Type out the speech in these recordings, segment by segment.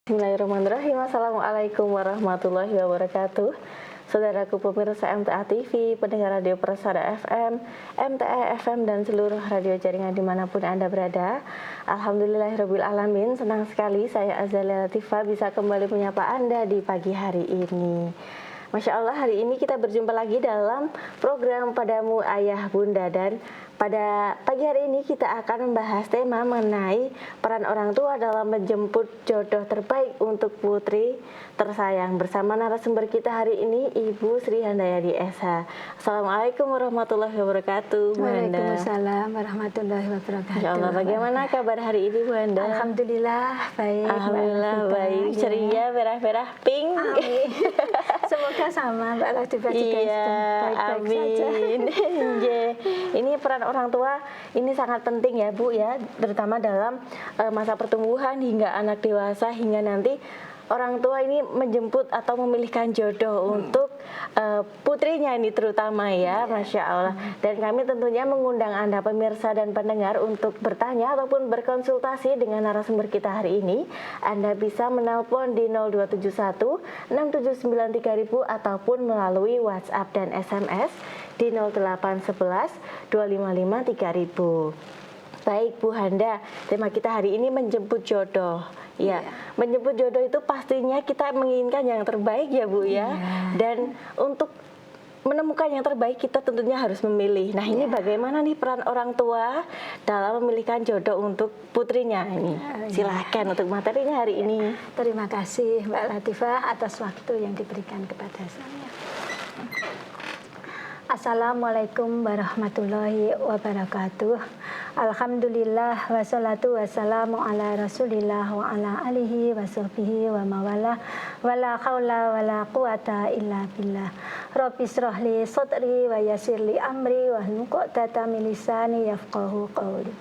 Bismillahirrahmanirrahim. Assalamualaikum warahmatullahi wabarakatuh. Saudaraku pemirsa MTA TV, pendengar radio Persada FM, MTA FM dan seluruh radio jaringan dimanapun Anda berada. Alhamdulillahirrahmanirrahim. Senang sekali saya Azalia Latifah bisa kembali menyapa Anda di pagi hari ini. Masya Allah, hari ini kita berjumpa lagi dalam program Padamu Ayah Bunda, dan pada pagi hari ini kita akan membahas tema mengenai peran orang tua dalam menjemput jodoh terbaik untuk putri tersayang. Bersama narasumber kita hari ini Ibu Sri Handayani SH. Assalamualaikum warahmatullahi wabarakatuh, Bu Handa. Waalaikumsalam warahmatullahi wabarakatuh. Masya Allah, bagaimana kabar hari ini, Bu Handa? Alhamdulillah baik. Alhamdulillah baik, ceria, merah-merah, pink. Amin. Semoga sama Mbak Latifah juga baik-baik saja. Ini peran orang tua ini sangat penting ya Bu ya, terutama dalam masa pertumbuhan hingga anak dewasa, hingga nanti orang tua ini menjemput atau memilihkan jodoh untuk putrinya ini terutama ya, Masya Allah. Dan kami tentunya mengundang Anda pemirsa dan pendengar untuk bertanya ataupun berkonsultasi dengan narasumber kita hari ini. Anda bisa menelpon di 0271 679 3000 ataupun melalui WhatsApp dan SMS di 0811 255 3000. Baik Bu Handa, tema kita hari ini menjemput jodoh. Ya, menjemput jodoh itu pastinya kita menginginkan yang terbaik ya Bu ya. Dan untuk menemukan yang terbaik kita tentunya harus memilih. Nah, ini bagaimana nih peran orang tua dalam memilihkan jodoh untuk putrinya ini? Silahkan untuk materinya hari ini. Terima kasih Mbak Latifah atas waktu yang diberikan kepada saya. Assalamualaikum warahmatullahi wabarakatuh. Alhamdulillah wassalatu wassalamu ala rasulillah wa ala alihi wa sahbihi wa mawala wa la hawla wa la quwata illa billah. Rabbi shrahli sadri wa yassirli amri wa hlul 'uqdatam min lisani yafqahu qawli.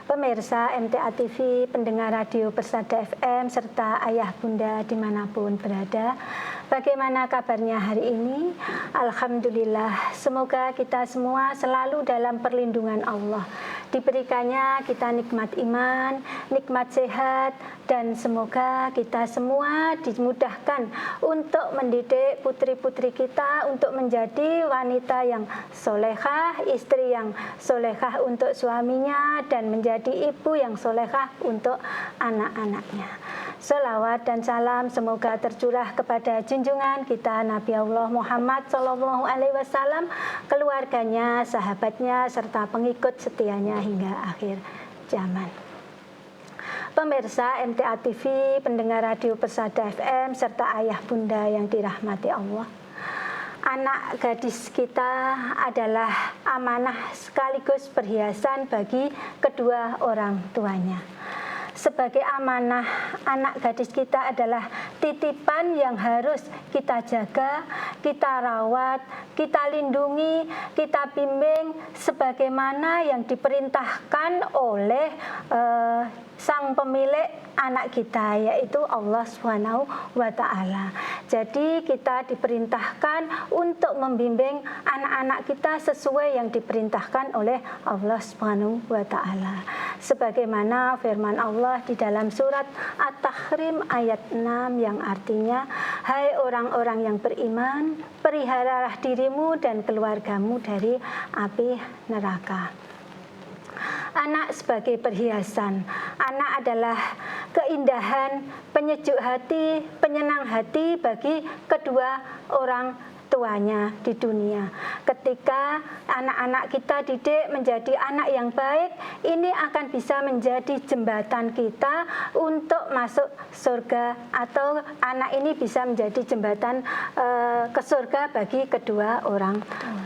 Pemirsa MTA TV, pendengar radio Persada FM, serta ayah bunda dimanapun berada, bagaimana kabarnya hari ini? Alhamdulillah, semoga kita semua selalu dalam perlindungan Allah. Diberikannya kita nikmat iman, nikmat sehat, dan semoga kita semua dimudahkan untuk mendidik putri-putri kita untuk menjadi wanita yang solehah, istri yang solehah untuk suaminya, dan menjadi ibu yang solehah untuk anak-anaknya. Sholawat dan salam semoga tercurah kepada junjungan kita Nabi Allah Muhammad SAW, keluarganya, sahabatnya, serta pengikut setianya hingga akhir zaman. Pemirsa MTA TV, pendengar radio Persada FM, serta ayah bunda yang dirahmati Allah. Anak gadis kita adalah amanah sekaligus perhiasan bagi kedua orang tuanya. Sebagai amanah, anak gadis kita adalah titipan yang harus kita jaga, kita rawat, kita lindungi, kita bimbing sebagaimana yang diperintahkan oleh sang pemilik anak kita, yaitu Allah Subhanahu wa Ta'ala. Jadi kita diperintahkan untuk membimbing anak-anak kita sesuai yang diperintahkan oleh Allah Subhanahu wa Ta'ala. Sebagaimana firman Allah di dalam surat At-Tahrim ayat 6 yang artinya, hai orang-orang yang beriman, peliharalah dirimu dan keluargamu dari api neraka. Anak sebagai perhiasan. Anak adalah keindahan, penyejuk hati, penyenang hati bagi kedua orang tuanya di dunia. Ketika anak-anak kita didik menjadi anak yang baik, ini akan bisa menjadi jembatan kita untuk masuk surga, atau anak ini bisa menjadi jembatan ke surga bagi kedua orang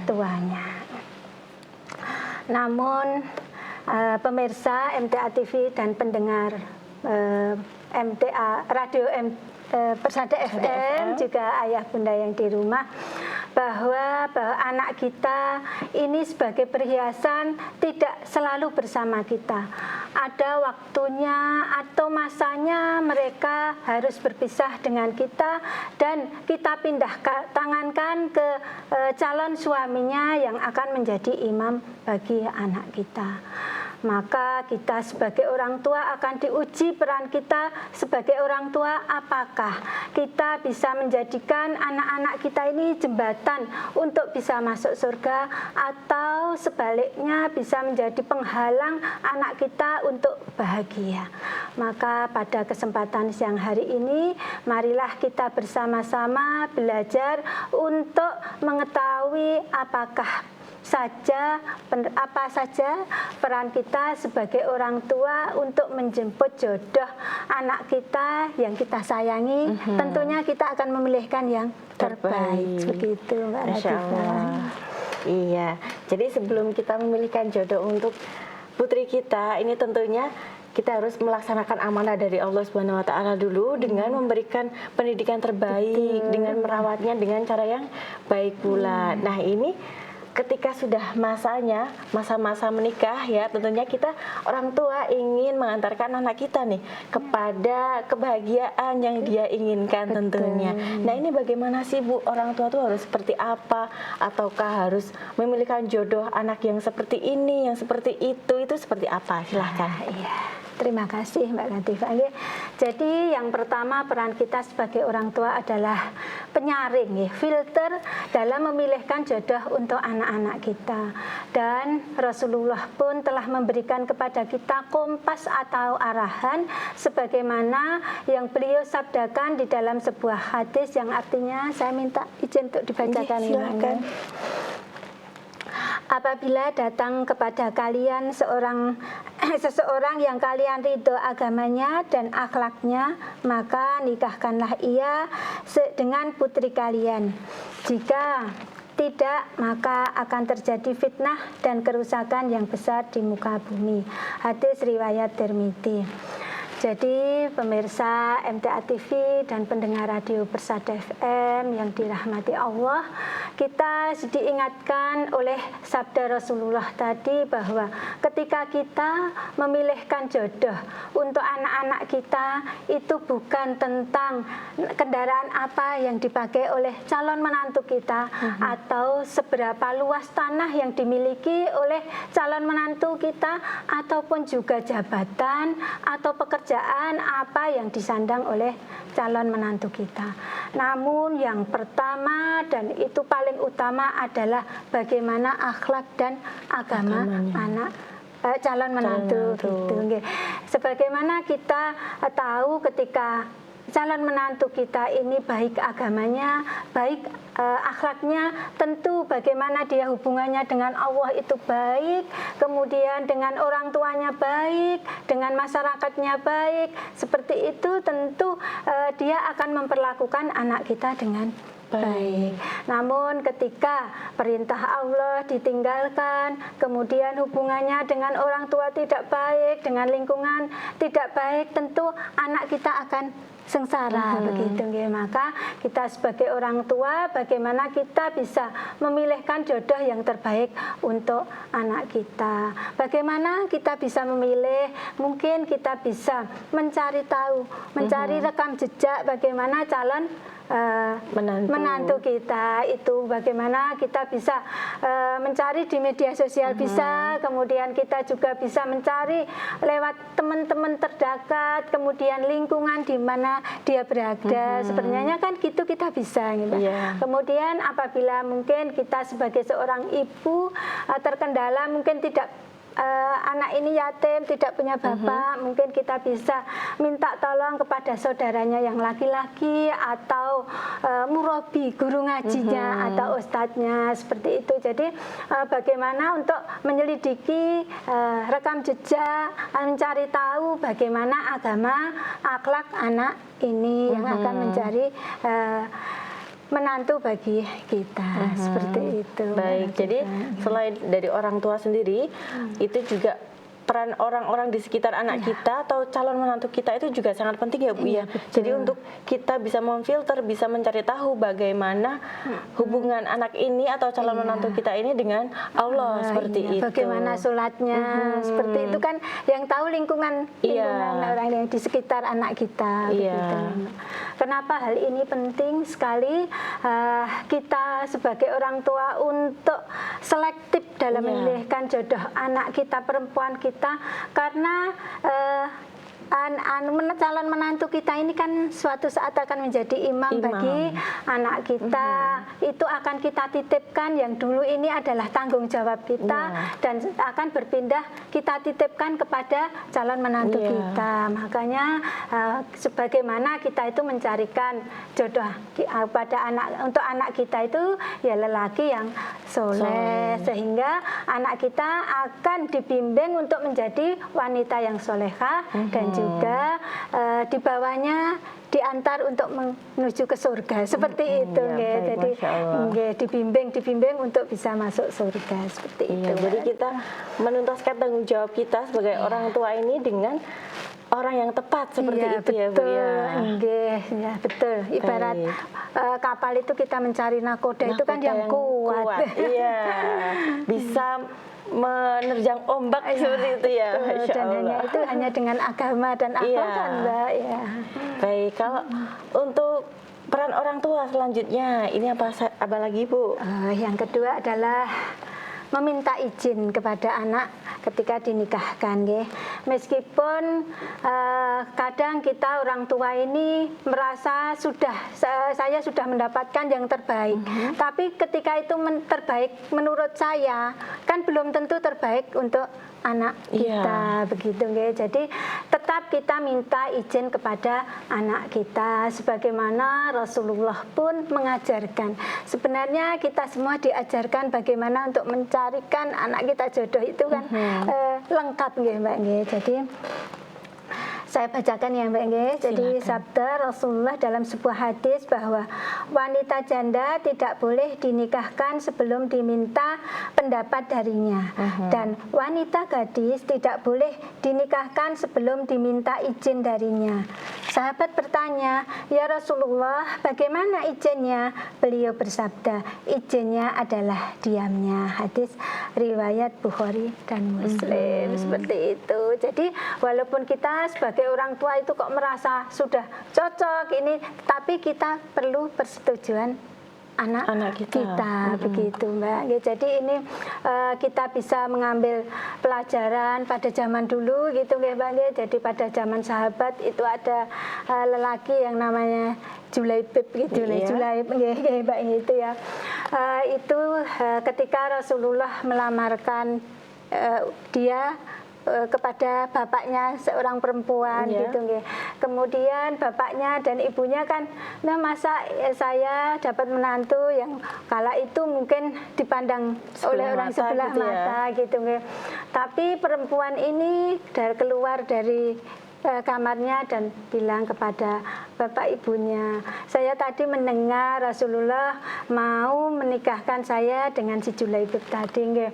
tuanya. Namun pemirsa MTA TV dan pendengar MTA Radio Persada FM, juga ayah bunda yang di rumah, bahwa anak kita ini sebagai perhiasan tidak selalu bersama kita. Ada waktunya atau masanya mereka harus berpisah dengan kita, dan kita pindah tangankan ke calon suaminya yang akan menjadi imam bagi anak kita. maka kita sebagai orang tua akan diuji peran kita sebagai orang tua, apakah kita bisa menjadikan anak-anak kita ini jembatan untuk bisa masuk surga, atau sebaliknya bisa menjadi penghalang anak kita untuk bahagia. Maka pada kesempatan siang hari ini, marilah kita bersama-sama belajar untuk mengetahui apa saja peran kita sebagai orang tua untuk menjemput jodoh anak kita yang kita sayangi. Tentunya kita akan memilihkan yang terbaik. Begitu, Mbak Latifah. Iya, jadi sebelum kita memilihkan jodoh untuk putri kita, ini tentunya kita harus melaksanakan amanah dari Allah Subhanahu wa taala dulu dengan memberikan pendidikan terbaik, dengan merawatnya dengan cara yang baik pula. Nah, ini ketika sudah masanya, masa-masa menikah ya, tentunya kita orang tua ingin mengantarkan anak kita nih kepada kebahagiaan yang dia inginkan tentunya. Nah, ini bagaimana sih Bu, orang tua tuh harus seperti apa? Ataukah harus memilihkan jodoh anak yang seperti ini, yang seperti itu seperti apa? Silahkan. Iya. Terima kasih Mbak Latifah. Jadi yang pertama, peran kita sebagai orang tua adalah penyaring, filter dalam memilihkan jodoh untuk anak-anak kita. Dan Rasulullah pun telah memberikan kepada kita kompas atau arahan sebagaimana yang beliau sabdakan di dalam sebuah hadis yang artinya, saya minta izin untuk dibacakan. Silakan. Apabila datang kepada kalian seseorang yang kalian ridho agamanya dan akhlaknya, maka nikahkanlah ia dengan putri kalian. Jika tidak, maka akan terjadi fitnah dan kerusakan yang besar di muka bumi. Hadis riwayat Tirmidzi. Jadi pemirsa MTA TV dan pendengar radio Persada FM yang dirahmati Allah, kita diingatkan oleh sabda Rasulullah tadi bahwa ketika kita memilihkan jodoh untuk anak-anak kita, itu bukan tentang kendaraan apa yang dipakai oleh calon menantu kita, atau seberapa luas tanah yang dimiliki oleh calon menantu kita, ataupun juga jabatan atau pekerjaan apa yang disandang oleh calon menantu kita. Namun yang pertama dan itu paling utama adalah bagaimana akhlak dan agama anak calon menantu. Gitu. Sebagaimana kita tahu ketika calon menantu kita ini baik agamanya, baik akhlaknya, tentu bagaimana dia hubungannya dengan Allah itu baik, kemudian dengan orang tuanya baik, dengan masyarakatnya baik, seperti itu tentu dia akan memperlakukan anak kita dengan baik. Namun ketika perintah Allah ditinggalkan, kemudian hubungannya dengan orang tua tidak baik, dengan lingkungan tidak baik, tentu anak kita akan sengsara. Begitu. Maka kita sebagai orang tua, bagaimana kita bisa memilihkan jodoh yang terbaik untuk anak kita. Bagaimana kita bisa memilih? Mungkin kita bisa mencari tahu, mencari rekam jejak bagaimana calon menantu kita itu, bagaimana kita bisa mencari di media sosial, bisa, kemudian kita juga bisa mencari lewat teman-teman terdekat, kemudian lingkungan di mana dia berada. Sebenarnya kan gitu kita bisa gitu. Kemudian apabila mungkin kita sebagai seorang ibu terkendala, mungkin tidak anak ini yatim, tidak punya bapak, mungkin kita bisa minta tolong kepada saudaranya yang laki-laki atau murabi, guru ngajinya atau ustadznya, seperti itu. Jadi bagaimana untuk menyelidiki rekam jejak, mencari tahu bagaimana agama, akhlak anak ini yang akan menjadi menantu bagi kita, seperti itu. Baik, jadi selain dari orang tua sendiri, itu juga peran orang-orang di sekitar anak kita atau calon menantu kita itu juga sangat penting ya Bu ya. Jadi untuk kita bisa memfilter, bisa mencari tahu bagaimana hubungan anak ini atau calon menantu kita ini dengan Allah, seperti itu. Bagaimana sholatnya, seperti itu kan yang tahu lingkungan orang yang di sekitar anak kita. Begitu. Kenapa hal ini penting sekali kita sebagai orang tua untuk selektif dalam memilihkan jodoh anak kita, perempuan kita, kita, karena calon menantu kita ini kan suatu saat akan menjadi imam bagi anak kita. Itu akan kita titipkan, yang dulu ini adalah tanggung jawab kita, dan akan berpindah kita titipkan kepada calon menantu kita. Makanya sebagaimana kita itu mencarikan jodoh pada untuk anak kita itu ya lelaki yang soleh, sehingga anak kita akan dibimbing untuk menjadi wanita yang solehah, dan juga di bawahnya diantar untuk menuju ke surga, seperti itu. Jadi dibimbing untuk bisa masuk surga, seperti itu. Jadi kita menuntaskan tanggung jawab kita sebagai orang tua ini dengan orang yang tepat, seperti itu ya Bu ya. Ya betul. Ibarat kapal itu kita mencari nakoda itu kan yang kuat. Iya, bisa menerjang ombak seperti itu ya. Dan itu hanya dengan agama dan akal kan Mbak ya. Baik, kalau untuk peran orang tua selanjutnya ini apa lagi Bu? Yang kedua adalah meminta izin kepada anak ketika dinikahkan, meskipun kadang kita orang tua ini merasa saya sudah mendapatkan yang terbaik, tapi ketika itu terbaik menurut saya kan belum tentu terbaik untuk anak kita, begitu. Jadi tetap kita minta izin kepada anak kita, sebagaimana Rasulullah pun mengajarkan. Sebenarnya kita semua diajarkan bagaimana untuk mencarikan anak kita jodoh itu kan lengkap Mbak. Jadi saya bacakan ya Mbak. Jadi sabda Rasulullah dalam sebuah hadis bahwa wanita janda tidak boleh dinikahkan sebelum diminta pendapat darinya, dan wanita gadis tidak boleh dinikahkan sebelum diminta izin darinya. Sahabat bertanya, "Ya Rasulullah, bagaimana izinnya?" Beliau bersabda, "Izinnya adalah diamnya." Hadis riwayat Bukhari dan Muslim. Seperti itu. Jadi walaupun kita sebagai orang tua itu kok merasa sudah cocok ini, tapi kita perlu persetujuan anak kita, begitu Mbak. Jadi ini kita bisa mengambil pelajaran pada zaman dulu gitu Mbak. Jadi pada zaman sahabat itu ada lelaki yang namanya Julaibib gitu, Julaib Mbak itu ya. Itu ketika Rasulullah melamarkan dia kepada bapaknya seorang perempuan gitu. Kemudian bapaknya dan ibunya kan, nah masa saya dapat menantu yang kala itu mungkin dipandang oleh orang sebelah mata gitu. Tapi perempuan ini keluar dari kamarnya dan bilang kepada bapak ibunya, "Saya tadi mendengar Rasulullah mau menikahkan saya dengan si Julaibib tadi,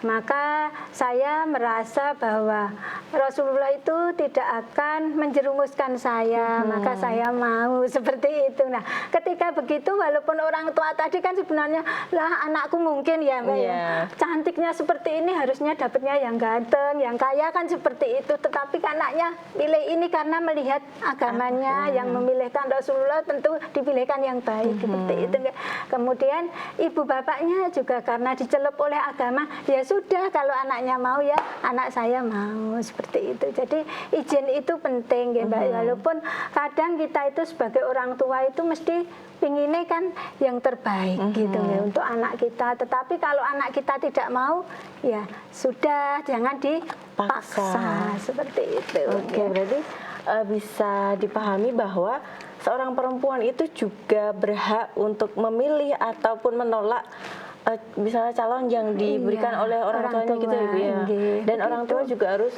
maka saya merasa bahwa Rasulullah itu tidak akan menjerumuskan saya, maka saya mau." Seperti itu. Nah, ketika begitu walaupun orang tua tadi kan sebenarnya lah anakku mungkin ya Mbak ya, cantiknya seperti ini harusnya dapatnya yang ganteng, yang kaya kan seperti itu, tetapi anaknya pilih ini karena melihat agamanya, yang memilihkan Rasulullah tentu dipilihkan yang baik, seperti itu. Kemudian ibu bapaknya juga karena dicelup oleh agama, ya sudah kalau anaknya mau ya anak saya mau, seperti itu. Jadi izin itu penting ya Mbak, walaupun kadang kita itu sebagai orang tua itu mesti pinginnya kan yang terbaik gitu ya untuk anak kita, tetapi kalau anak kita tidak mau ya sudah, jangan dipaksa, seperti itu. Oke, berarti bisa dipahami bahwa seorang perempuan itu juga berhak untuk memilih ataupun menolak misalnya calon yang diberikan oleh orang tuanya gitu ya Bu ya. Dan orang tua juga harus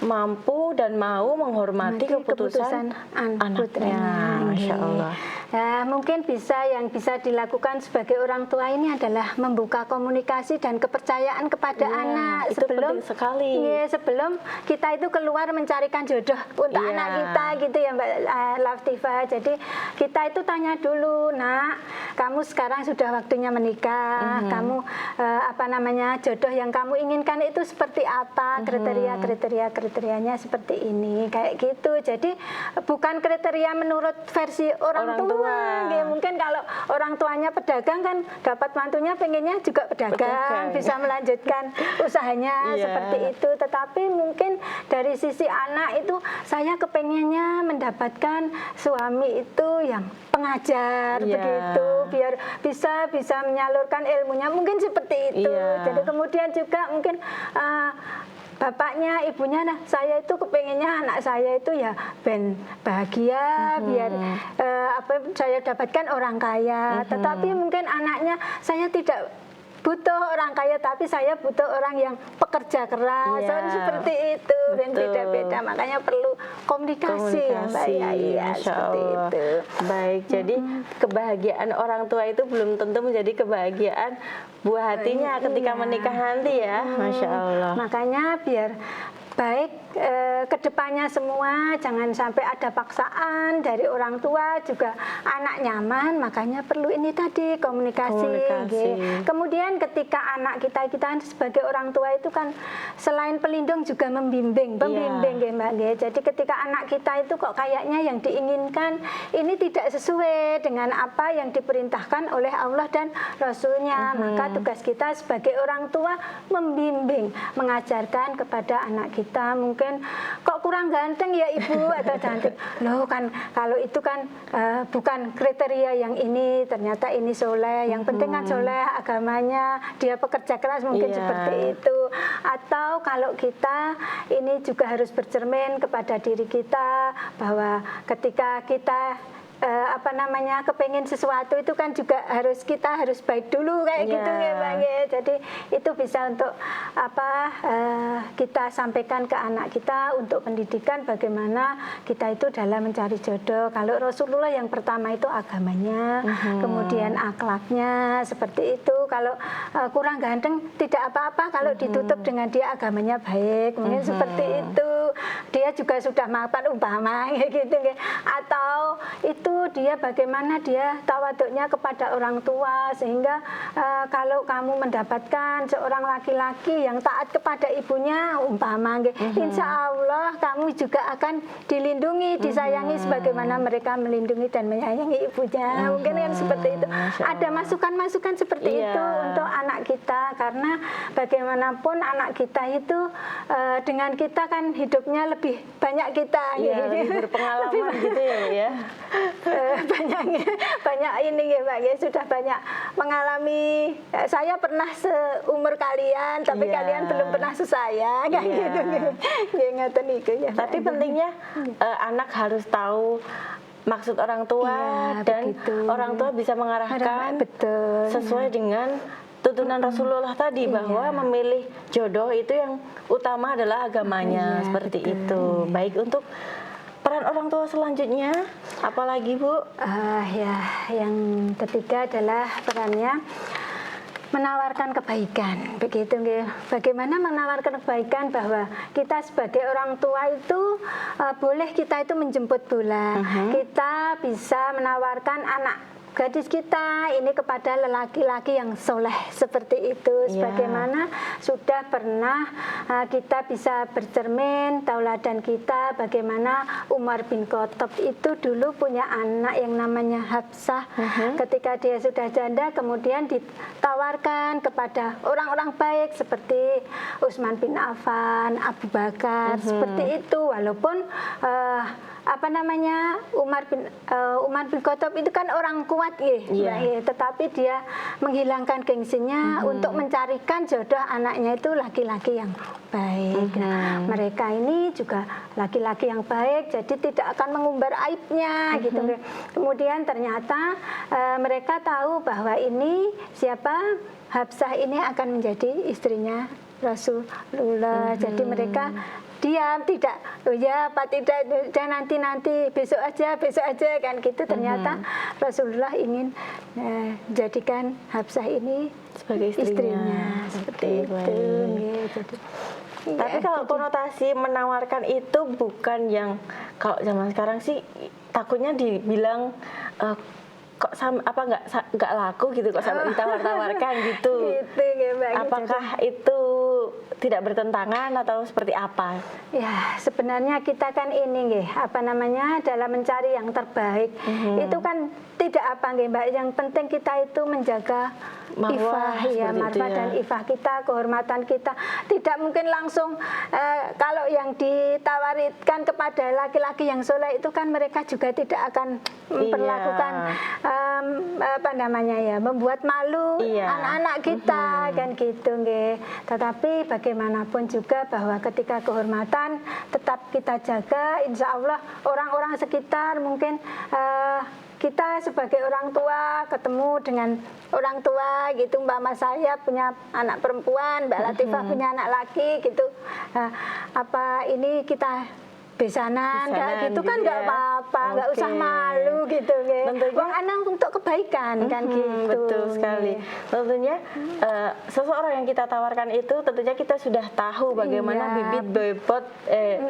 mampu dan mau menghormati keputusan anaknya. Masya Allah. Ya, mungkin yang bisa dilakukan sebagai orang tua ini adalah membuka komunikasi dan kepercayaan kepada anak sebelum sekali. Sebelum kita itu keluar mencarikan jodoh untuk anak kita gitu ya Mbak Laftifah. Jadi kita itu tanya dulu, "Nak, kamu sekarang sudah waktunya menikah. kamu jodoh yang kamu inginkan itu seperti apa, kriterianya seperti ini, kayak gitu. Jadi bukan kriteria menurut versi orang tua. Ya, mungkin kalau orang tuanya pedagang kan dapat mantunya pengennya juga pedagang. Bisa melanjutkan usahanya seperti itu. Tetapi mungkin dari sisi anak itu saya kepengennya mendapatkan suami itu yang pengajar begitu, biar bisa menyalurkan ilmunya, mungkin seperti itu. Jadi kemudian juga mungkin bapaknya, ibunya, nah saya itu kepengennya anak saya itu ya ben bahagia, biar saya dapatkan orang kaya. Tetapi mungkin anaknya saya tidak butuh orang kaya, tapi saya butuh orang yang pekerja keras. Seperti itu, dan beda-beda. Makanya perlu komunikasi ya Mbak. Iya, seperti itu. Baik, jadi kebahagiaan orang tua itu belum tentu menjadi kebahagiaan buah hatinya ketika menikah nanti ya. Masya Allah. Makanya biar baik kedepannya semua, jangan sampai ada paksaan dari orang tua, juga anak nyaman. Makanya perlu ini tadi komunikasi. Kemudian ketika anak kita sebagai orang tua itu kan selain pelindung juga membimbing ya Mbak. Jadi ketika anak kita itu kok kayaknya yang diinginkan ini tidak sesuai dengan apa yang diperintahkan oleh Allah dan Rasulnya, maka tugas kita sebagai orang tua membimbing, mengajarkan kepada anak kita. Mungkin kok kurang ganteng ya ibu atau cantik, loh kan kalau itu kan bukan kriteria yang ini, ternyata ini soleh, yang penting kan soleh agamanya, dia pekerja keras, mungkin seperti itu. Atau kalau kita ini juga harus bercermin kepada diri kita, bahwa ketika kita kepengen sesuatu itu kan juga kita harus baik dulu kayak gitu ya Bang. Jadi itu bisa untuk kita sampaikan ke anak kita untuk pendidikan, bagaimana kita itu dalam mencari jodoh. Kalau Rasulullah yang pertama itu agamanya, kemudian akhlaknya seperti itu. Kalau kurang ganteng tidak apa-apa kalau ditutup dengan dia agamanya baik, mungkin seperti itu. Dia juga sudah mapan umpama gitu. Atau itu dia bagaimana dia tawaduknya kepada orang tua, sehingga kalau kamu mendapatkan seorang laki-laki yang taat kepada ibunya umpama, insya Allah kamu juga akan dilindungi, disayangi sebagaimana mereka melindungi dan menyayangi ibunya. Mungkin kan seperti itu. Ada masukan-masukan seperti itu untuk anak kita, karena bagaimanapun anak kita itu dengan kita kan hidupnya lebih banyak kita, lebih berpengalaman gitu ya. banyak ini ya Mbak, sudah banyak mengalami. Saya pernah seumur kalian, tapi kalian belum pernah sesaya kayak gitu. Tapi pentingnya anak harus tahu maksud orang tua, dan orang tua bisa mengarahkan sesuai dengan tuntunan Rasulullah tadi, bahwa memilih jodoh itu yang utama adalah agamanya, seperti itu. Baik, untuk peran orang tua selanjutnya apalagi Bu? Yang ketiga adalah perannya menawarkan kebaikan, begitu. Bagaimana menawarkan kebaikan, bahwa kita sebagai orang tua itu boleh kita itu menjemput bola. Kita bisa menawarkan anak gadis kita ini kepada lelaki-laki yang soleh seperti itu. Sebagaimana sudah pernah kita bisa bercermin tauladan kita, bagaimana Umar bin Khattab itu dulu punya anak yang namanya Hafsah. Ketika dia sudah janda, kemudian ditawarkan kepada orang-orang baik seperti Utsman bin Affan, Abu Bakar, seperti itu. Walaupun Umar bin Khattab itu kan orang kuat tetapi dia menghilangkan gengsinya untuk mencarikan jodoh anaknya itu laki-laki yang baik. Mereka ini juga laki-laki yang baik, jadi tidak akan mengumbar aibnya gitu. Kemudian ternyata mereka tahu bahwa ini Hafsah ini akan menjadi istrinya Rasulullah. Jadi mereka diam, tidak, tidak, dan nanti besok aja kan gitu. Ternyata Rasulullah ingin jadikan Hafsah ini sebagai istrinya. Seperti itu. Tapi kalau konotasi menawarkan itu bukan yang kalau zaman sekarang sih takutnya dibilang kok nggak laku gitu, kok sampai ditawar-tawarkan gitu. Gitu ya, Mbak. Apakah itu tidak bertentangan atau seperti apa? Ya, sebenarnya kita kan ini nggih, dalam mencari yang terbaik. Itu kan tidak apa nggih, Mbak. Yang penting kita itu menjaga Marwah, ifah, ya, seperti itu marwah ya. dan ifah kita, kehormatan kita. Tidak mungkin langsung kalau yang ditawarkan kepada laki-laki yang soleh itu kan mereka juga tidak akan memperlakukan membuat malu anak-anak kita kan gitu nggih. Tetapi bagaimanapun juga bahwa ketika kehormatan tetap kita jaga, insya Allah orang-orang sekitar mungkin kita sebagai orang tua ketemu dengan orang tua gitu, Mbak Mas saya punya anak perempuan, Mbak Latifah punya anak laki gitu, apa ini kita besanan nggak gitu kan nggak apa-apa, nggak usah malu gitu ya. Wong anak untuk kebaikan kan gitu. Betul sekali. Tentunya seseorang yang kita tawarkan itu tentunya kita sudah tahu bagaimana bibit bobot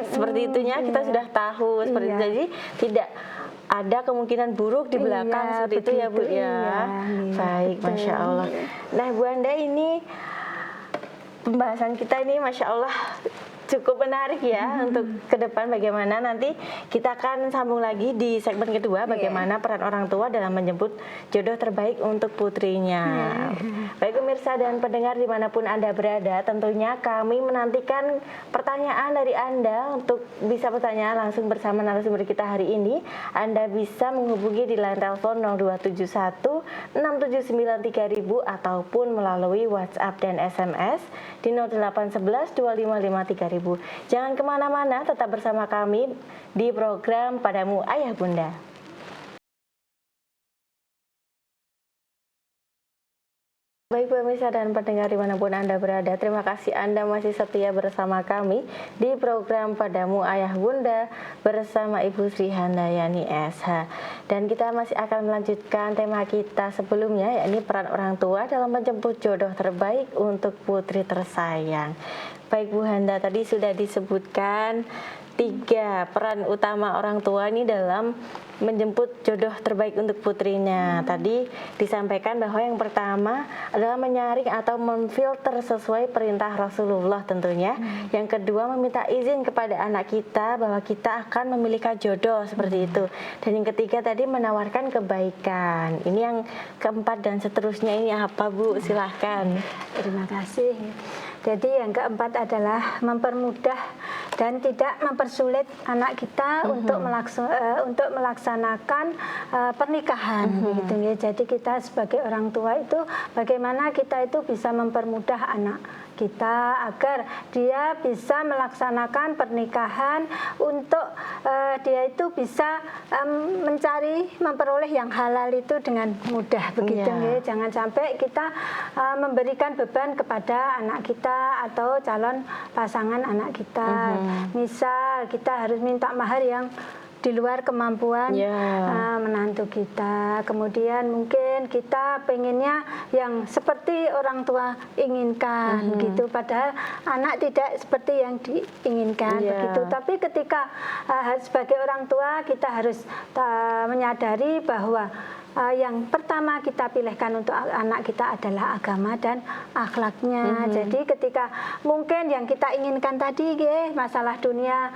seperti itunya kita sudah tahu seperti itu. Jadi tidak ada kemungkinan buruk di belakang seperti itu ya Bu ya. Baik, Masya Allah. Nah Bu Anda, ini pembahasan kita ini Masya Allah cukup menarik ya untuk ke depan bagaimana nanti kita akan sambung lagi di segmen kedua bagaimana peran orang tua dalam menjemput jodoh terbaik untuk putrinya. Baik pemirsa dan pendengar dimanapun Anda berada, tentunya kami menantikan pertanyaan dari Anda. Untuk bisa bertanya langsung bersama narasumber kita hari ini, Anda bisa menghubungi di line telepon 0271 679 3000 ataupun melalui WhatsApp dan SMS di 0811 255 3000. Jangan kemana-mana, tetap bersama kami di program Padamu Ayah Bunda. Baik pemirsa dan pendengar dimanapun Anda berada, terima kasih Anda masih setia bersama kami di program Padamu Ayah Bunda bersama Ibu Sri Handayani SH. Dan kita masih akan melanjutkan tema kita sebelumnya, yakni peran orang tua dalam menjemput jodoh terbaik untuk putri tersayang. Baik Bu Handa, tadi sudah disebutkan 3 peran utama orang tua ini dalam menjemput jodoh terbaik untuk putrinya. Tadi disampaikan bahwa yang pertama adalah menyaring atau memfilter sesuai perintah Rasulullah tentunya. Yang kedua meminta izin kepada anak kita bahwa kita akan memilih jodoh seperti itu. Dan yang ketiga tadi menawarkan kebaikan. Ini yang keempat dan seterusnya ini apa Bu? Silahkan. Terima kasih. Jadi yang keempat adalah mempermudah dan tidak mempersulit anak kita untuk melaksanakan pernikahan gitu ya. Jadi kita sebagai orang tua itu bagaimana kita itu bisa mempermudah anak kita agar dia bisa melaksanakan pernikahan untuk dia itu bisa memperoleh yang halal itu dengan mudah begitu ya. Jangan sampai kita memberikan beban kepada anak kita atau calon pasangan anak kita. Misal kita harus minta mahar yang di luar kemampuan menantu kita. Kemudian mungkin kita pengennya yang seperti orang tua inginkan gitu, padahal anak tidak seperti yang diinginkan begitu. Tapi ketika sebagai orang tua kita harus menyadari bahwa yang pertama kita pilihkan untuk anak kita adalah agama dan akhlaknya. Jadi ketika mungkin yang kita inginkan tadi masalah dunia,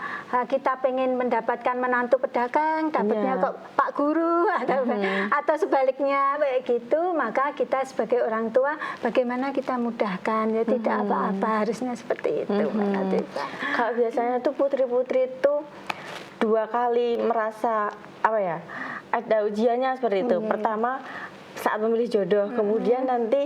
kita pengen mendapatkan menantu pedagang, dapatnya kok Pak Guru atau sebaliknya kayak gitu, maka kita sebagai orang tua bagaimana kita mudahkan ya, tidak apa-apa, harusnya seperti itu. Kalau biasanya tuh putri-putri itu 2 kali merasa ada ujiannya seperti itu. Pertama saat memilih jodoh, kemudian nanti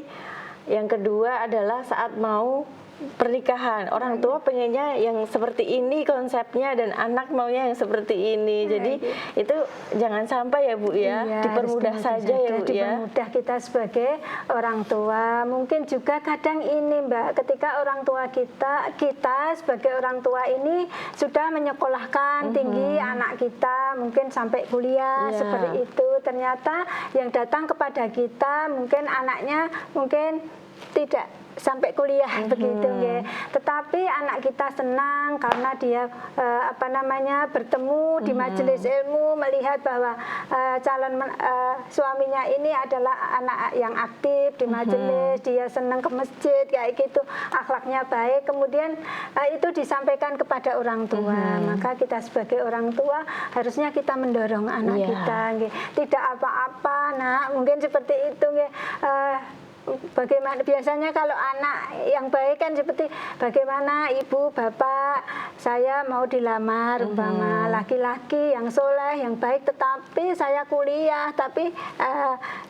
yang kedua adalah saat mau pernikahan. Orang tua pengennya yang seperti ini konsepnya dan anak maunya yang seperti ini. Jadi itu jangan sampai ya Bu ya, dipermudah saja ya Bu ya. Dipermudah kita sebagai orang tua. Mungkin juga kadang ini Mbak, ketika orang tua kita sebagai orang tua ini sudah menyekolahkan tinggi anak kita, mungkin sampai kuliah seperti itu. Ternyata yang datang kepada kita mungkin anaknya mungkin tidak sampai kuliah begitu nggih. Tetapi anak kita senang karena dia bertemu di majelis ilmu, melihat bahwa suaminya ini adalah anak yang aktif di majelis, dia senang ke masjid kayak gitu, akhlaknya baik. Kemudian itu disampaikan kepada orang tua. Maka kita sebagai orang tua harusnya kita mendorong anak kita nggih. Tidak apa-apa, Nak, mungkin seperti itu nggih. Bagaimana biasanya kalau anak yang baik kan seperti bagaimana ibu bapak saya mau dilamar umpama laki-laki yang soleh yang baik, tetapi saya kuliah tapi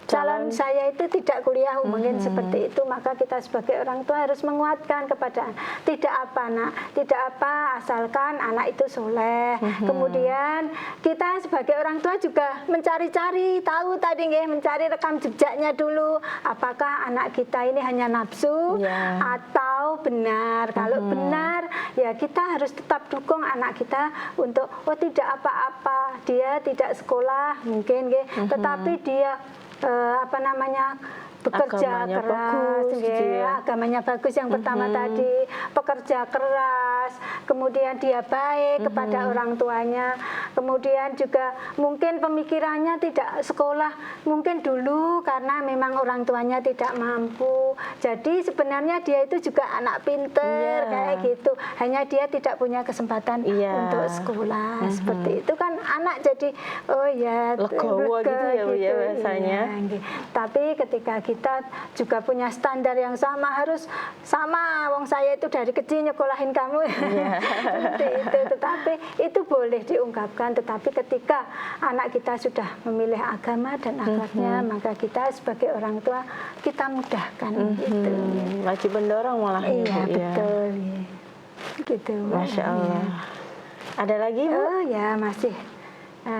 calon saya itu tidak kuliah, mungkin seperti itu. Maka kita sebagai orang tua harus menguatkan kepada tidak apa, Nak, tidak apa, asalkan anak itu soleh. Kemudian kita sebagai orang tua juga mencari-cari tahu tadi nggih, mencari rekam jejaknya dulu, apakah anak kita ini hanya nafsu atau benar. Kalau benar ya kita harus tetap dukung anak kita untuk tidak apa-apa, dia tidak sekolah mungkin tetapi dia bekerja agamanya keras, bagus, agamanya bagus yang pertama tadi, pekerja keras, kemudian dia baik kepada orang tuanya, kemudian juga mungkin pemikirannya tidak sekolah, mungkin dulu karena memang orang tuanya tidak mampu, jadi sebenarnya dia itu juga anak pinter kayak gitu, hanya dia tidak punya kesempatan untuk sekolah. Seperti itu kan anak jadi legowo gitu ya Bu ya bahasanya. Tapi ketika kita juga punya standar yang sama, harus sama, wong saya itu dari kecil nyekolahin kamu seperti itu. Tetapi itu boleh diungkapkan, tetapi ketika anak kita sudah memilih agama dan akhlaknya, maka kita sebagai orang tua kita mudahkan gitu. Wajib mendorong malah. Iya betul gitu. Masya Allah. Ada lagi Bu? Oh ya masih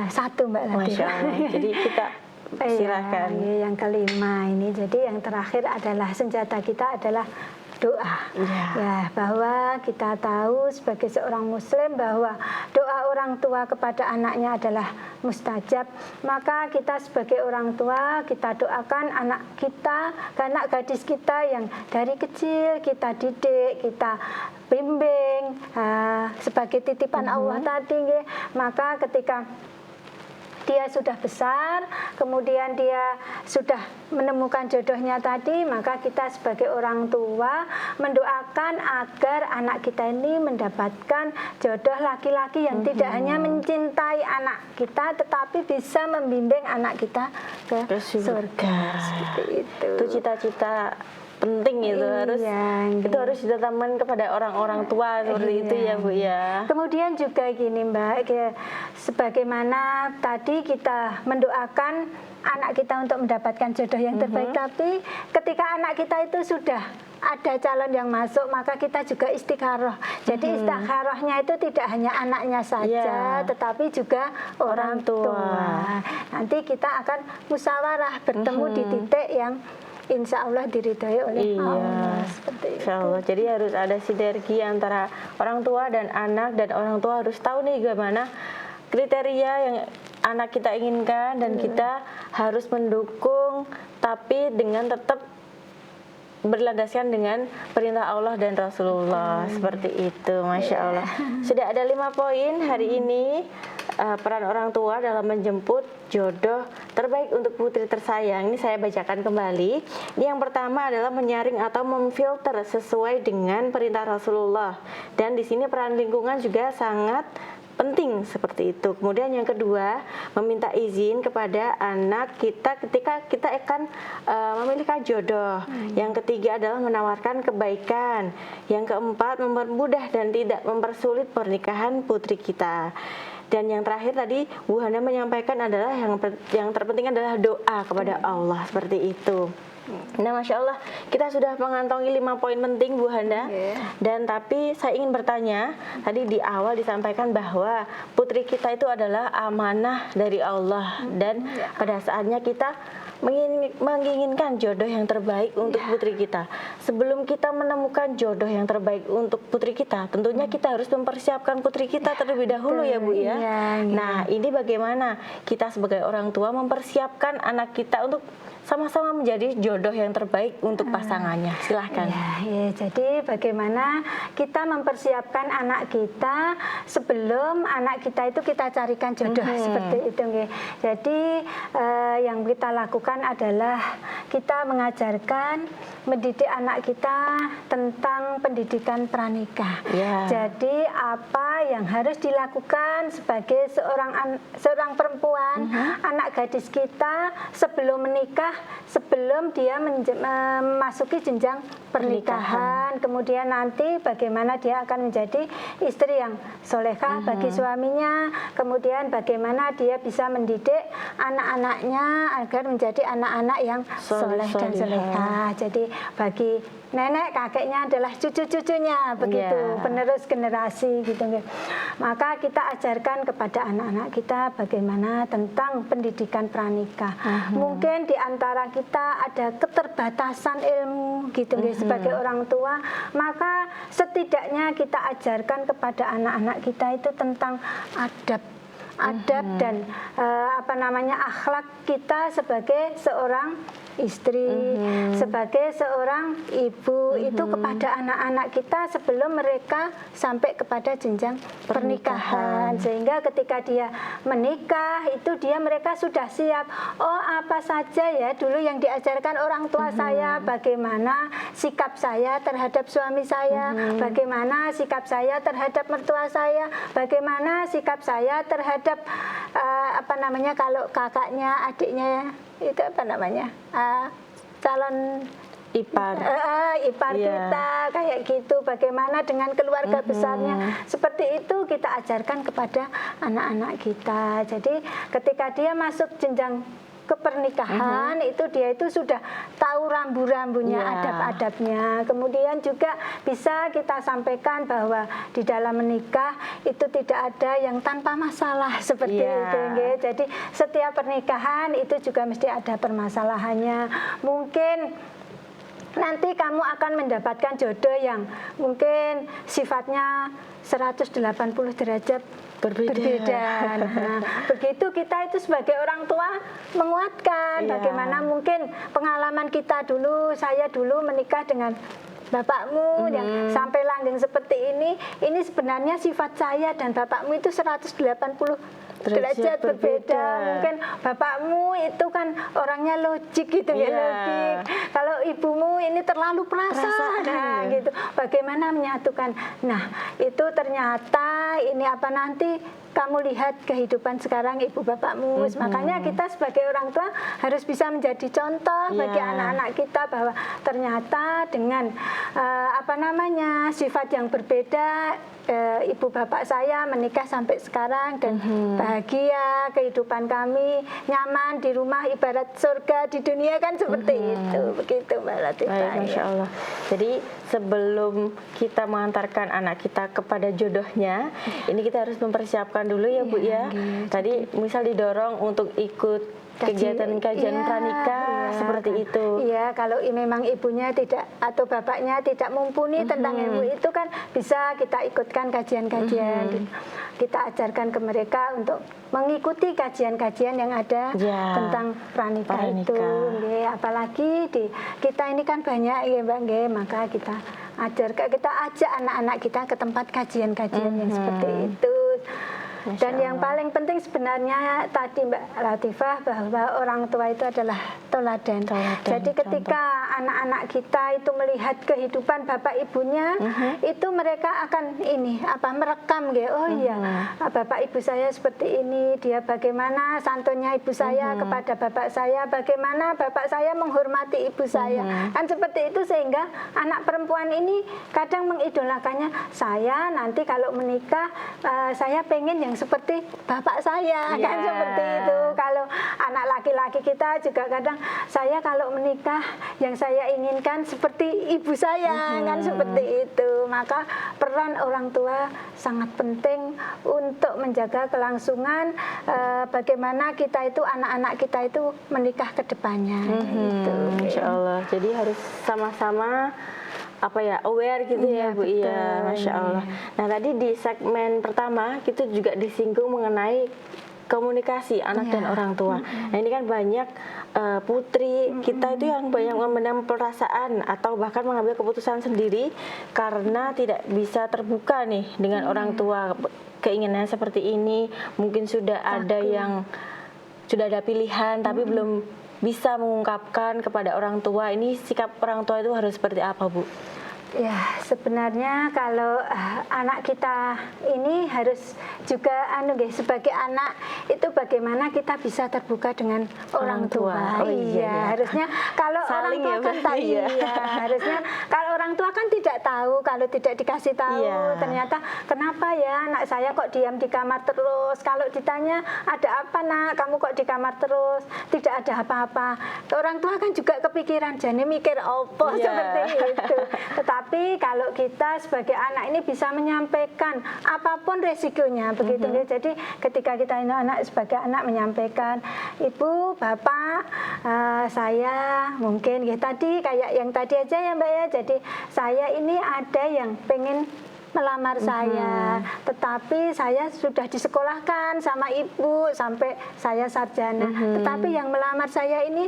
satu Mbak Latif. Masya Allah. Jadi kita silakan. Yang kelima ini, jadi yang terakhir adalah senjata kita adalah doa. Ya, bahwa kita tahu sebagai seorang muslim bahwa doa orang tua kepada anaknya adalah mustajab. Maka kita sebagai orang tua, kita doakan anak kita, anak gadis kita yang dari kecil kita didik, kita bimbing sebagai titipan Allah tadi. Maka ketika dia sudah besar, kemudian dia sudah menemukan jodohnya tadi, maka kita sebagai orang tua mendoakan agar anak kita ini mendapatkan jodoh laki-laki yang tidak hanya mencintai anak kita, tetapi bisa membimbing anak kita ke surga. Seperti itu. Itu cita-cita penting itu, itu harus ditanamkan kepada orang-orang tua seperti itu ya Bu ya. Kemudian juga gini Mbak, sebagaimana tadi kita mendoakan anak kita untuk mendapatkan jodoh yang terbaik, tapi ketika anak kita itu sudah ada calon yang masuk, maka kita juga istikharah. Jadi istikharahnya itu tidak hanya anaknya saja, tetapi juga orang tua. Nanti kita akan musyawarah bertemu di titik yang insya Allah diridhai oleh Allah. Seperti itu. Insya Allah. Jadi harus ada sinergi antara orang tua dan anak, dan orang tua harus tahu nih gimana kriteria yang anak kita inginkan, dan kita harus mendukung tapi dengan tetap berlandaskan dengan perintah Allah dan Rasulullah. Seperti itu. Masya Allah. Sudah ada 5 poin hari ini peran orang tua dalam menjemput jodoh terbaik untuk putri tersayang. Ini saya bacakan kembali. Yang pertama adalah menyaring atau memfilter sesuai dengan perintah Rasulullah, dan di sini peran lingkungan juga sangat penting seperti itu. Kemudian yang kedua, meminta izin kepada anak kita ketika kita akan memilihkan jodoh. Yang ketiga adalah menawarkan kebaikan. Yang keempat, mempermudah dan tidak mempersulit pernikahan putri kita. Dan yang terakhir tadi Bu Handa menyampaikan adalah yang terpenting adalah doa kepada Allah, seperti itu. Nah, Masya Allah, kita sudah mengantongi 5 poin penting Bu Handa. Dan tapi saya ingin bertanya, tadi di awal disampaikan bahwa putri kita itu adalah amanah dari Allah, dan pada saatnya kita menginginkan jodoh yang terbaik untuk putri kita. Sebelum kita menemukan jodoh yang terbaik untuk putri kita, tentunya kita harus mempersiapkan putri kita terlebih dahulu ya Bu ya. Nah, ini bagaimana kita sebagai orang tua mempersiapkan anak kita untuk sama-sama menjadi jodoh yang terbaik untuk pasangannya. Silahkan. Ya, jadi bagaimana kita mempersiapkan anak kita sebelum anak kita itu kita carikan jodoh seperti itu. Jadi yang kita lakukan adalah kita mengajarkan, mendidik anak kita tentang pendidikan pranikah. Jadi apa yang harus dilakukan sebagai seorang perempuan, anak gadis kita sebelum menikah, sebelum dia memasuki jenjang pernikahan, kemudian nanti bagaimana dia akan menjadi istri yang solehah bagi suaminya, kemudian bagaimana dia bisa mendidik anak-anaknya agar menjadi anak-anak yang soleh dan solehah. Jadi bagi nenek kakeknya adalah cucu-cucunya, begitu, penerus generasi gitu. Maka kita ajarkan kepada anak-anak kita bagaimana tentang pendidikan pranikah. Mungkin di antara kita ada keterbatasan ilmu gitu sebagai orang tua, maka setidaknya kita ajarkan kepada anak-anak kita itu tentang adab dan akhlak kita sebagai seorang istri, sebagai seorang ibu, itu kepada anak-anak kita sebelum mereka sampai kepada jenjang pernikahan. Sehingga ketika dia menikah itu mereka sudah siap. Oh, apa saja ya dulu yang diajarkan orang tua saya, bagaimana sikap saya terhadap suami saya, bagaimana sikap saya terhadap mertua saya, bagaimana sikap saya terhadap kalau kakaknya, adiknya itu calon ipar kita kayak gitu, bagaimana dengan keluarga besarnya, seperti itu kita ajarkan kepada anak-anak kita. Jadi ketika dia masuk jenjang kepernikahan dia itu sudah tahu rambu-rambunya, adab-adabnya. Kemudian juga bisa kita sampaikan bahwa di dalam menikah itu tidak ada yang tanpa masalah seperti itu. Jadi setiap pernikahan itu juga mesti ada permasalahannya. Mungkin nanti kamu akan mendapatkan jodoh yang mungkin sifatnya 180 derajat berbeda. Nah, begitu kita itu sebagai orang tua menguatkan bagaimana mungkin pengalaman kita dulu, saya dulu menikah dengan bapakmu yang sampai langgeng seperti ini sebenarnya sifat saya dan bapakmu itu 180 derajat berbeda. Mungkin bapakmu itu kan orangnya logik gitu logik. Kalau ibumu ini terlalu perasaan gitu. Bagaimana menyatukan? Nah, itu ternyata ini nanti kamu lihat kehidupan sekarang ibu bapakmu. Makanya kita sebagai orang tua harus bisa menjadi contoh bagi anak-anak kita bahwa ternyata dengan sifat yang berbeda, ibu bapak saya menikah sampai sekarang dan bahagia, kehidupan kami nyaman di rumah ibarat surga di dunia kan seperti itu. Begitu Mbak Latifah. Masya Allah. Jadi sebelum kita mengantarkan anak kita kepada jodohnya, ini kita harus mempersiapkan dulu ya Bu ya. Tadi misal didorong untuk ikut kegiatan kajian pranikah seperti itu. Iya, kalau memang ibunya tidak atau bapaknya tidak mumpuni tentang ilmu itu kan bisa kita ikutkan kajian-kajian. Kita ajarkan ke mereka untuk mengikuti kajian-kajian yang ada tentang pranikah itu. Apalagi di kita ini kan banyak ya Mbak, maka kita ajak anak-anak kita ke tempat kajian-kajian yang seperti itu. Dan yang paling penting sebenarnya tadi Mbak Latifah bahwa orang tua itu adalah teladan. Jadi ketika anak-anak kita itu melihat kehidupan bapak ibunya, itu mereka akan merekam oh iya, bapak ibu saya seperti ini, dia bagaimana santunnya ibu saya kepada bapak saya, bagaimana bapak saya menghormati ibu saya. Kan seperti itu sehingga anak perempuan ini kadang mengidolakannya, saya nanti kalau menikah saya pengen yang seperti bapak saya, kan seperti itu. Kalau anak laki-laki kita juga kadang, saya kalau menikah yang saya inginkan seperti ibu saya, kan seperti itu. Maka peran orang tua sangat penting untuk menjaga kelangsungan bagaimana kita itu, anak-anak kita itu menikah ke depannya. Gitu. Insya Allah. Jadi harus sama-sama aware gitu ya Bu. Iya, Masya Allah. Nah tadi di segmen pertama kita juga disinggung mengenai komunikasi anak dan orang tua. Nah ini kan banyak putri kita itu yang banyak memendam perasaan atau bahkan mengambil keputusan sendiri karena tidak bisa terbuka nih dengan orang tua. Keinginannya seperti ini, mungkin sudah ada yang sudah ada pilihan tapi belum bisa mengungkapkan kepada orang tua. Ini sikap orang tua itu harus seperti apa, Bu? Ya, sebenarnya kalau anak kita ini harus juga sebagai anak itu bagaimana kita bisa terbuka dengan orang tua. Oh, iya. Harusnya kalau Saling orang tua ya, kan Bu? tahu, Iya. harusnya kalau orang tua kan tidak tahu, kalau tidak dikasih tahu, Iya. ternyata kenapa ya anak saya kok diam di kamar terus? Kalau ditanya ada apa nak, kamu kok di kamar terus? Tidak ada apa-apa. Orang tua kan juga kepikiran, jadi mikir apa Iya. seperti itu. Tetapi kalau kita sebagai anak ini bisa menyampaikan apapun resikonya, begitu ya. Jadi ketika kita ini anak sebagai anak menyampaikan, ibu, bapak, saya mungkin ya tadi kayak yang tadi aja ya Mbak ya. Jadi saya ini ada yang pengen melamar saya, tetapi saya sudah disekolahkan sama ibu sampai saya sarjana. Tetapi yang melamar saya ini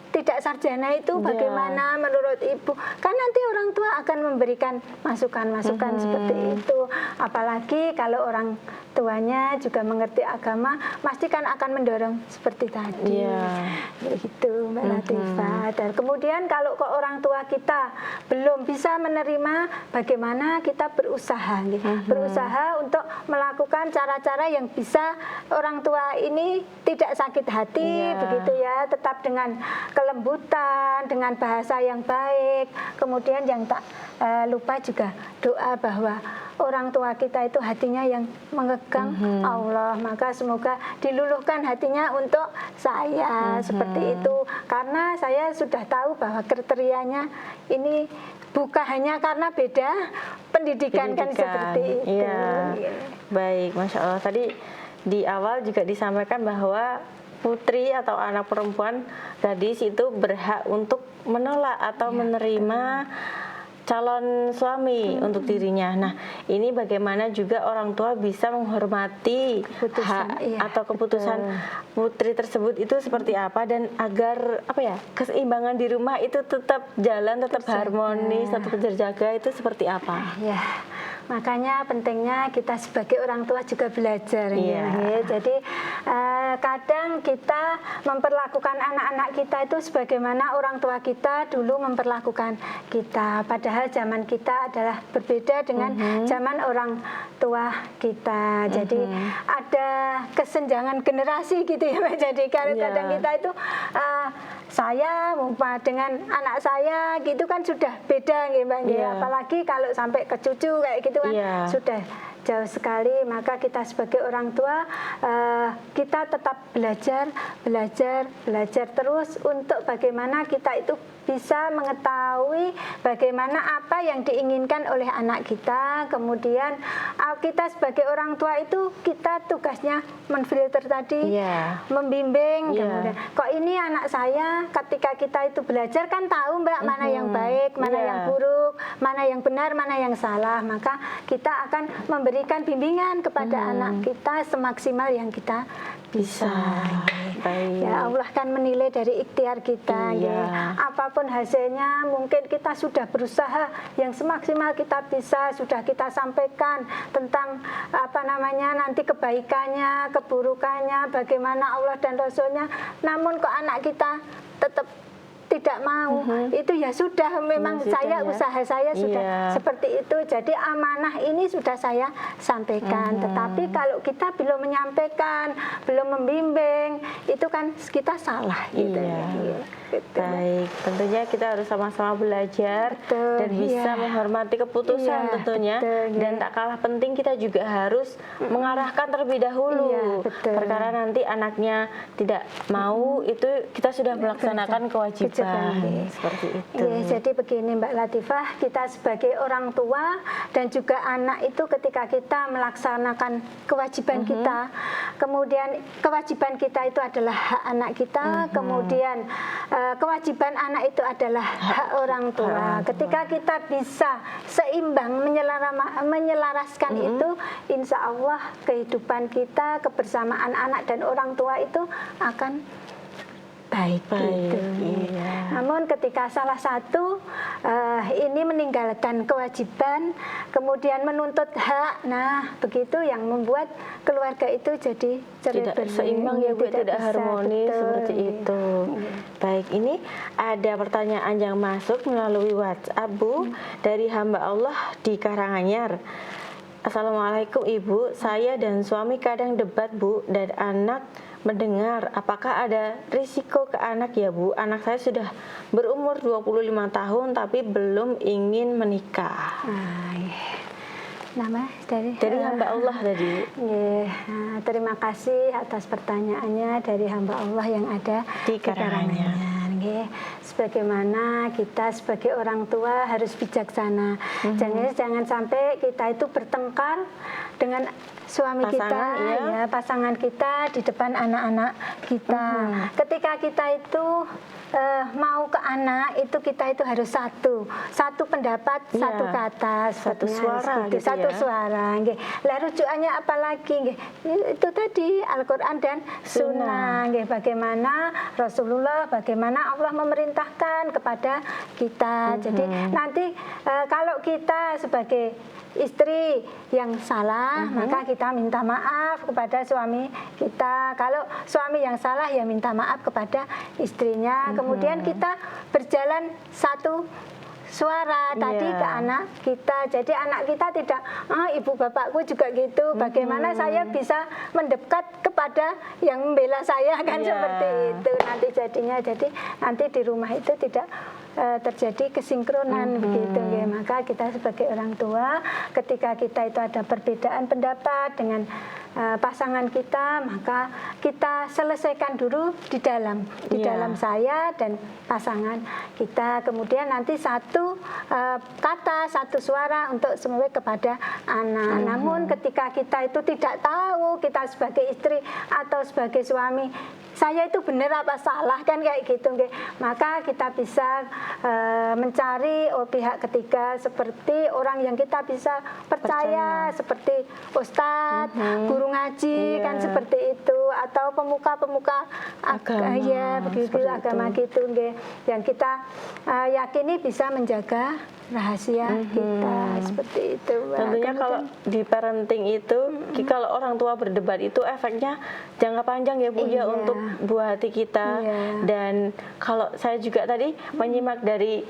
tidak sarjana itu bagaimana menurut ibu? Kan nanti orang tua akan memberikan masukan-masukan seperti itu. Apalagi kalau orang tuanya juga mengerti agama, pasti kan akan mendorong seperti tadi. Begitu Mbak Latifah. Dan kemudian kalau ke orang tua kita belum bisa menerima, bagaimana kita berusaha, berusaha untuk melakukan cara-cara yang bisa orang tua ini tidak sakit hati, begitu ya, tetap dengan kelembutan, dengan bahasa yang baik. Kemudian yang tak lupa juga doa bahwa orang tua kita itu hatinya yang memegang Allah, maka semoga diluluhkan hatinya untuk saya seperti itu. Karena saya sudah tahu bahwa kriterianya ini bukan hanya karena beda pendidikan. Kan seperti itu. Baik, Masya Allah. Tadi di awal juga disampaikan bahwa putri atau anak perempuan gadis itu berhak untuk menolak atau menerima calon suami untuk dirinya. Nah, ini bagaimana juga orang tua bisa menghormati hak atau keputusan putri tersebut itu seperti apa, dan agar keseimbangan di rumah itu tetap jalan, tetap harmonis, tetap terjaga, itu seperti apa? Ya. Makanya pentingnya kita sebagai orang tua juga belajar. Jadi kadang kita memperlakukan anak-anak kita itu sebagaimana orang tua kita dulu memperlakukan kita. Padahal zaman kita adalah berbeda dengan zaman orang tua kita. Jadi ada kesenjangan generasi gitu ya. Jadi kadang kita itu saya dengan anak saya gitu kan sudah beda Mbak. Apalagi kalau sampai ke cucu kayak gitu kan sudah jauh sekali. Maka kita sebagai orang tua kita tetap belajar terus untuk bagaimana kita itu bisa mengetahui bagaimana apa yang diinginkan oleh anak kita. Kemudian kita sebagai orang tua itu kita tugasnya menfilter tadi, membimbing. Kemudian kok ini anak saya, ketika kita itu belajar kan tahu Mbak mana yang baik, mana yang buruk, mana yang benar, mana yang salah. Maka kita akan memberikan bimbingan kepada anak kita semaksimal yang kita bisa. Ya Allah kan menilai dari ikhtiar kita. Apapun hasilnya, mungkin kita sudah berusaha yang semaksimal kita bisa, sudah kita sampaikan tentang nanti kebaikannya, keburukannya, bagaimana Allah dan Rasulnya. Namun kok anak kita tetap tidak mau, itu ya sudah, memang usaha saya sudah seperti itu. Jadi amanah ini sudah saya sampaikan. Tetapi kalau kita belum menyampaikan, belum membimbing, itu kan kita salah gitu. Baik, tentunya kita harus sama-sama belajar dan bisa menghormati keputusan tentunya. Dan tak kalah penting kita juga harus mengarahkan terlebih dahulu. Perkara nanti anaknya tidak mau, itu kita sudah melaksanakan kewajiban. Seperti itu. Jadi begini Mbak Latifah, kita sebagai orang tua dan juga anak itu ketika kita melaksanakan kewajiban kita, kemudian kewajiban kita itu adalah hak anak kita, kemudian kewajiban anak itu adalah hak orang tua. Ketika kita bisa seimbang menyelaraskan itu, insya Allah kehidupan kita, kebersamaan anak dan orang tua itu akan baik. Gitu. Iya. Namun ketika salah satu ini meninggalkan kewajiban, kemudian menuntut hak, nah begitu yang membuat keluarga itu jadi Tidak seimbang ya Bu, tidak bisa, harmonis betul. seperti itu. Baik, ini ada pertanyaan yang masuk melalui WhatsApp Bu, dari hamba Allah di Karanganyar. Assalamualaikum Ibu, saya dan suami kadang debat Bu, dan anak mendengar. Apakah ada risiko ke anak ya Bu? Anak saya sudah berumur 25 tahun tapi belum ingin menikah. Nama dari hamba Allah tadi. Terima kasih atas pertanyaannya dari hamba Allah yang ada Di Karanganyar. Sebagaimana kita sebagai orang tua harus bijaksana. Jangan sampai kita itu bertengkar dengan suami pasangan kita di depan anak-anak kita. Ketika kita itu mau ke anak itu, kita itu harus satu pendapat, satu kata, satu suara gitu, satu suara. Lah rujukannya apalagi? Itu tadi Al-Quran dan Sunnah. Bagaimana Rasulullah, bagaimana Allah memerintahkan kepada kita. Jadi nanti kalau kita sebagai istri yang salah, maka kita minta maaf kepada suami kita. Kalau suami yang salah, ya minta maaf kepada istrinya. Kemudian kita berjalan satu suara tadi ke anak kita. Jadi anak kita tidak, ibu bapakku juga gitu. Bagaimana saya bisa mendekat kepada yang membela saya, kan seperti itu nanti jadinya. Jadi nanti di rumah itu tidak terjadi kesinkronan begitu. Maka kita sebagai orang tua, ketika kita itu ada perbedaan pendapat dengan pasangan kita, maka kita selesaikan dulu di dalam saya dan pasangan kita. Kemudian nanti satu kata, satu suara untuk semua kepada anak. Namun ketika kita itu tidak tahu, kita sebagai istri atau sebagai suami, saya itu benar apa salah, kan kayak gitu, maka kita bisa mencari pihak ketiga seperti orang yang kita bisa percaya. Seperti ustadz, guru ngaji, kan seperti itu, atau pemuka-pemuka agama gitu, yang kita yakini bisa menjaga rahasia kita, seperti itu. Tentunya kalau di parenting itu, kalau orang tua berdebat itu efeknya jangka panjang ya Bu, ya, untuk buah hati kita. Dan kalau saya juga tadi menyimak dari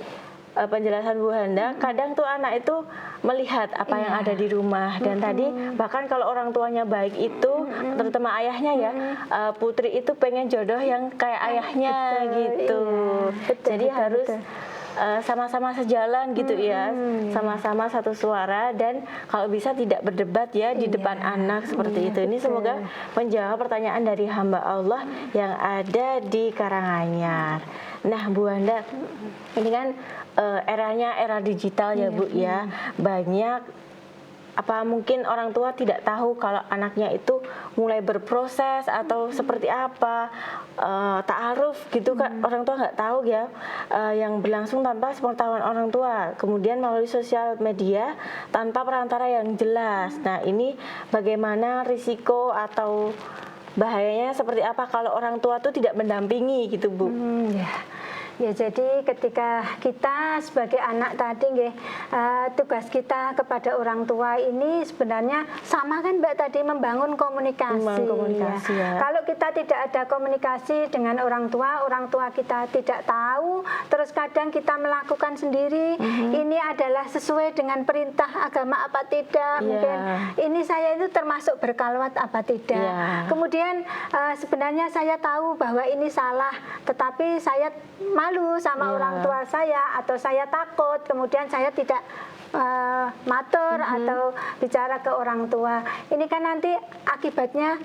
penjelasan Bu Handa, kadang tuh anak itu melihat apa yang ada di rumah. Dan tadi bahkan kalau orang tuanya baik itu, terutama ayahnya ya, putri itu pengen jodoh yang kayak ayahnya gitu. Jadi harus sama-sama sejalan gitu ya, sama-sama satu suara, dan kalau bisa tidak berdebat ya di depan anak seperti itu. Ini semoga menjawab pertanyaan dari hamba Allah yang ada di Karanganyar. Nah Bu Handa, ini kan eranya era digital ya Bu ya, banyak apa mungkin orang tua tidak tahu kalau anaknya itu mulai berproses atau seperti apa, ta'aruf gitu kan, orang tua nggak tahu ya, yang berlangsung tanpa sepengetahuan orang tua, kemudian melalui sosial media tanpa perantara yang jelas. Nah ini bagaimana risiko atau bahayanya seperti apa kalau orang tua tuh tidak mendampingi gitu Bu? Ya, jadi ketika kita sebagai anak tadi, tugas kita kepada orang tua ini sebenarnya sama kan Mbak tadi, membangun komunikasi. Kalau kita tidak ada komunikasi dengan orang tua kita tidak tahu, terus kadang kita melakukan sendiri, ini adalah sesuai dengan perintah agama apa tidak, mungkin ini saya itu termasuk berkalwat apa tidak. Kemudian sebenarnya saya tahu bahwa ini salah, tetapi saya malu sama orang tua saya, atau saya takut, kemudian saya tidak matur atau bicara ke orang tua. Ini kan nanti akibatnya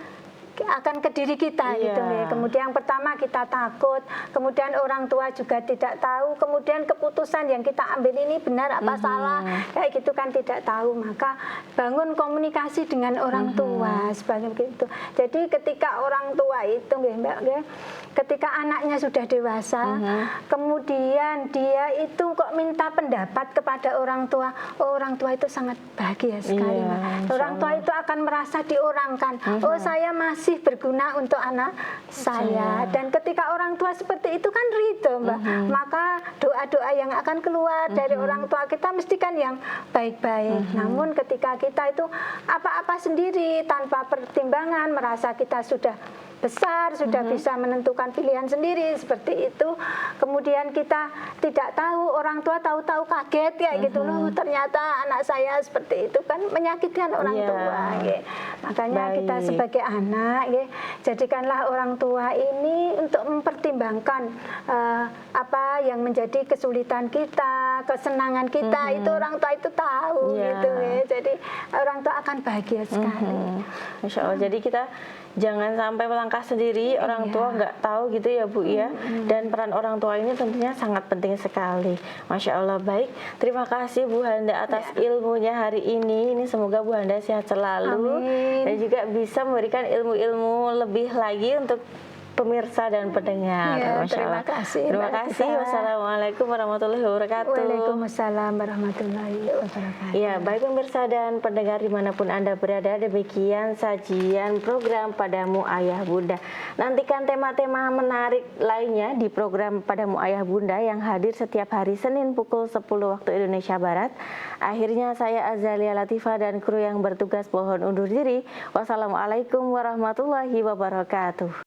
akan ke diri kita Iya. gitu ya. Kemudian pertama kita takut, kemudian orang tua juga tidak tahu, kemudian keputusan yang kita ambil ini benar apa salah, kayak gitu kan tidak tahu. Maka bangun komunikasi dengan orang tua sebagai begitu. Jadi ketika orang tua itu nggih, Mbak, nggih, ketika anaknya sudah dewasa, kemudian dia itu kok minta pendapat kepada orang tua, oh, orang tua itu sangat bahagia sekali. Iya, Mbak. insya Orang tua itu akan merasa diorangkan, oh saya masih berguna untuk anak saya. Dan ketika orang tua seperti itu kan ridho, Mbak, maka doa-doa yang akan keluar dari orang tua kita mesti kan yang baik-baik. Namun ketika kita itu apa-apa sendiri tanpa pertimbangan, merasa kita sudah besar, sudah bisa menentukan pilihan sendiri seperti itu, kemudian kita tidak tahu, orang tua tahu-tahu kaget kayak gitu loh, ternyata anak saya seperti itu, kan menyakitkan orang tua gitu. Makanya kita sebagai anak gitu, jadikanlah orang tua ini untuk mempertimbangkan apa yang menjadi kesulitan kita, kesenangan kita, itu orang tua itu tahu gitu ya. Jadi orang tua akan bahagia sekali. Masya Allah. Jadi kita jangan sampai melangkah sendiri, orang tua nggak tahu gitu ya Bu ya. Dan peran orang tua ini tentunya sangat penting sekali. Masya Allah. Baik, terima kasih Bu Handa atas ilmunya hari ini. Ini semoga Bu Handa sehat selalu. Amin. Dan juga bisa memberikan ilmu-ilmu lebih lagi untuk pemirsa dan pendengar. Ya, Masya terima Allah. kasih, Terima Mbak kasih. Tita. Wassalamualaikum warahmatullahi wabarakatuh. Waalaikumsalam warahmatullahi wabarakatuh. Ya, baik pemirsa dan pendengar dimanapun Anda berada, demikian sajian program Padamu Ayah Bunda. Nantikan tema-tema menarik lainnya di program Padamu Ayah Bunda yang hadir setiap hari Senin pukul 10 waktu Indonesia Barat. Akhirnya saya Azalia Latifah dan kru yang bertugas mohon undur diri. Wassalamualaikum warahmatullahi wabarakatuh.